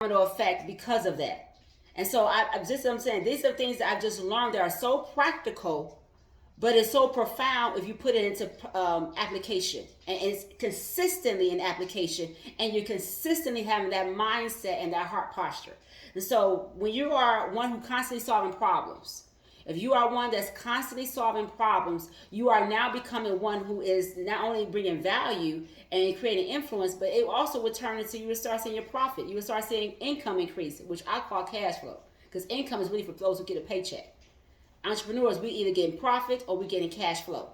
domino effect because of that. And so I'm saying these are things that I've just learned that are so practical, but it's so profound if you put it into application, and it's consistently in application, and you're consistently having that mindset and that heart posture. And so when you are one who constantly solving problems, if you are one that's constantly solving problems, you are now becoming one who is not only bringing value and creating influence, but it also will turn into, you will start seeing your profit. You will start seeing income increase, which I call cash flow, because income is really for those who get a paycheck. Entrepreneurs, we either getting profit or we getting cash flow.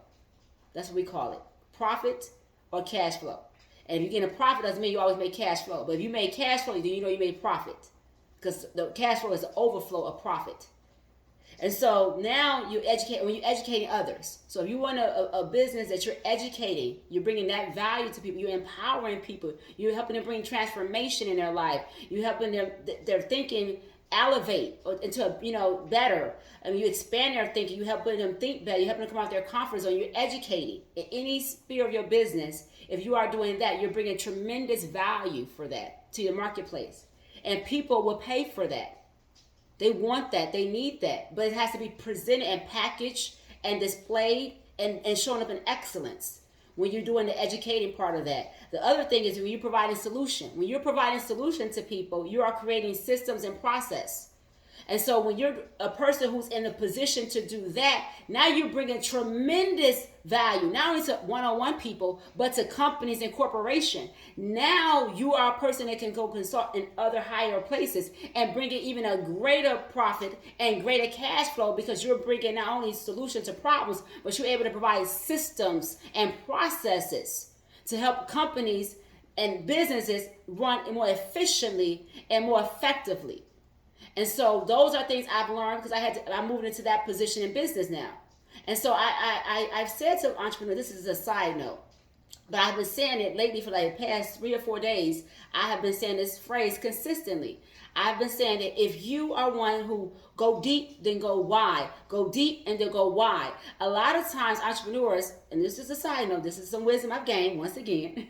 That's what we call it, profit or cash flow. And if you're getting a profit, doesn't mean you always make cash flow. But if you made cash flow, then you know you made profit, because the cash flow is the overflow of profit. And so now you educate when you're educating others. So if you want a business that you're educating, you're bringing that value to people, you're empowering people, you're helping them bring transformation in their life, you're helping them their thinking elevate into better. I mean, you expand their thinking, you helping them think better, you helping them come out their comfort zone, you're educating in any sphere of your business. If you are doing that, you're bringing tremendous value for that to your marketplace, and people will pay for that. They want that. They need that. But it has to be presented and packaged and displayed and showing up in excellence when you're doing the educating part of that. The other thing is when you're providing solution. When you're providing solution to people, you are creating systems and process. And so when you're a person who's in a position to do that, now you're bringing tremendous value, not only to one-on-one people, but to companies and corporations. Now you are a person that can go consult in other higher places and bring in even a greater profit and greater cash flow, because you're bringing not only solutions to problems, but you're able to provide systems and processes to help companies and businesses run more efficiently and more effectively. And so those are things I've learned because I'm moving into that position in business now. And so I've said to entrepreneurs, this is a side note, but I've been saying it lately for like the past 3 or 4 days. I have been saying this phrase consistently. I've been saying that if you are one who go deep, then go wide. Go deep and then go wide. A lot of times entrepreneurs, and this is a side note, this is some wisdom I've gained once again,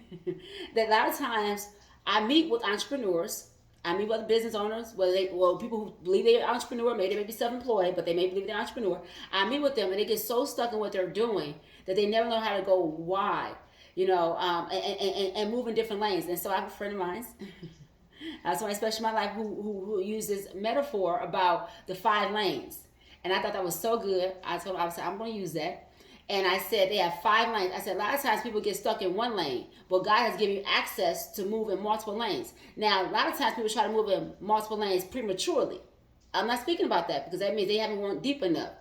that a lot of times I meet with entrepreneurs, I meet with business owners, people who believe they're an entrepreneur, maybe they may be self-employed, but they may believe they're an entrepreneur. I meet with them and they get so stuck in what they're doing that they never know how to go wide, and move in different lanes. And so I have a friend of mine, somebody special in my life who uses metaphor about the 5 lanes. And I thought that was so good. I told him, I'm going to use that. And I said they have 5 lanes. I said a lot of times people get stuck in one lane, but God has given you access to move in multiple lanes. Now, a lot of times people try to move in multiple lanes prematurely. I'm not speaking about that because that means they haven't gone deep enough.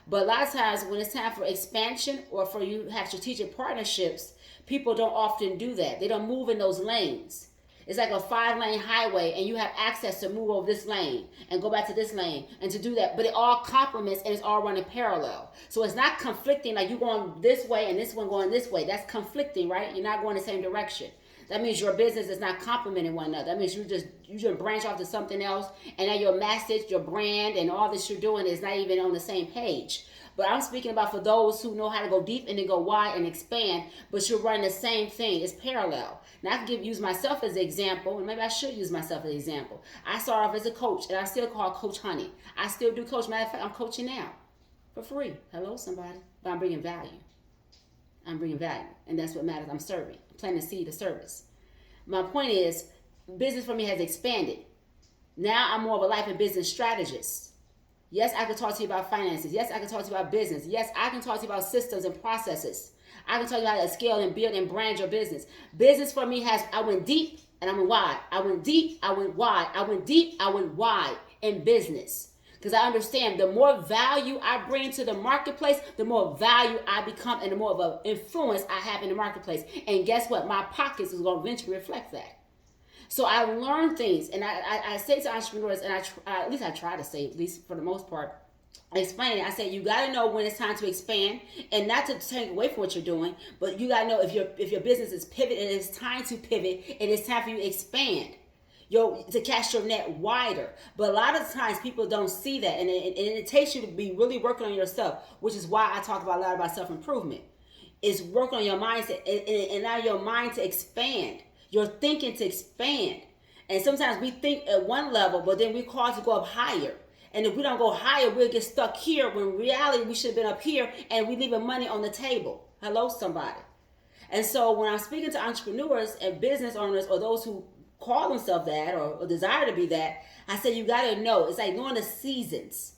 But a lot of times when it's time for expansion or for you to have strategic partnerships, people don't often do that. They don't move in those lanes. It's like a 5-lane highway and you have access to move over this lane and go back to this lane and to do that. But it all complements and it's all running parallel. So it's not conflicting like you're going this way and this one going this way. That's conflicting, right? You're not going the same direction. That means your business is not complementing one another. That means you just branch off to something else, and now your message, your brand, and all this you're doing is not even on the same page. But I'm speaking about for those who know how to go deep and then go wide and expand, but you're running the same thing. It's parallel. Now I can use myself as an example, and maybe I should use myself as an example. I started off as a coach, and I still call Coach Honey. I still do coach. Matter of fact, I'm coaching now for free. Hello, somebody. But I'm bringing value. I'm bringing value, and that's what matters. I'm serving. I'm planting a seed of service. My point is, business for me has expanded. Now I'm more of a life and business strategist. Yes, I can talk to you about finances. Yes, I can talk to you about business. Yes, I can talk to you about systems and processes. I can tell you how to scale and build and brand your business. Business for me I went deep and I went wide. I went deep, I went wide. I went deep, I went wide in business. Because I understand the more value I bring to the marketplace, the more value I become and the more of an influence I have in the marketplace. And guess what? My pockets is going to eventually reflect that. So I learned things, and I say to entrepreneurs, and at least I try to say, at least for the most part, explain it. I said you got to know when it's time to expand, and not to take away from what you're doing, but you got to know if your business is pivot and it's time to pivot and it's time for you to expand. To cast your net wider. But a lot of times people don't see that, and it takes you to be really working on yourself, which is why I talk about a lot about self-improvement. It's working on your mindset and allow your mind to expand, your thinking to expand. And sometimes we think at one level, but then we're called to go up higher. And if we don't go higher, we'll get stuck here when in reality we should have been up here, and we leaving money on the table. Hello, somebody. And so when I'm speaking to entrepreneurs and business owners or those who call themselves that or desire to be that, I say you got to know. It's like knowing the seasons.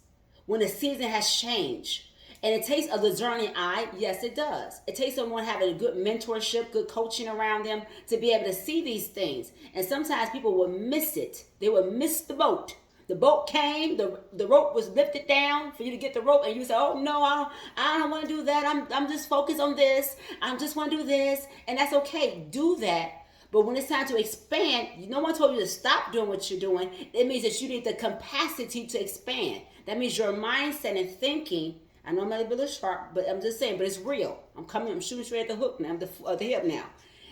When the season has changed. And it takes a discerning eye. Yes, it does. It takes someone having a good mentorship, good coaching around them to be able to see these things. And sometimes people will miss it. They will miss the boat. The boat came, the rope was lifted down for you to get the rope, and you say, oh no, I don't want to do that. I'm just focused on this. I just want to do this. And that's okay. Do that. But when it's time to expand, no one told you to stop doing what you're doing. It means that you need the capacity to expand. That means your mindset and thinking. I know I'm not a little sharp, but I'm just saying, but it's real. I'm shooting straight at the hook now, the hip now.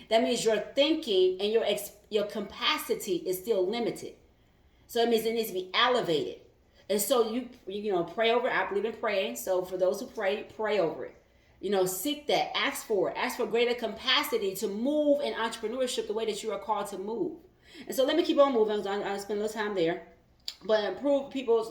That means your thinking and your capacity is still limited. So it means it needs to be elevated. And so you pray over it. I believe in praying. So for those who pray over it. Seek that. Ask for it. Ask for greater capacity to move in entrepreneurship the way that you are called to move. And so let me keep on moving. I spend a little time there. But improve people's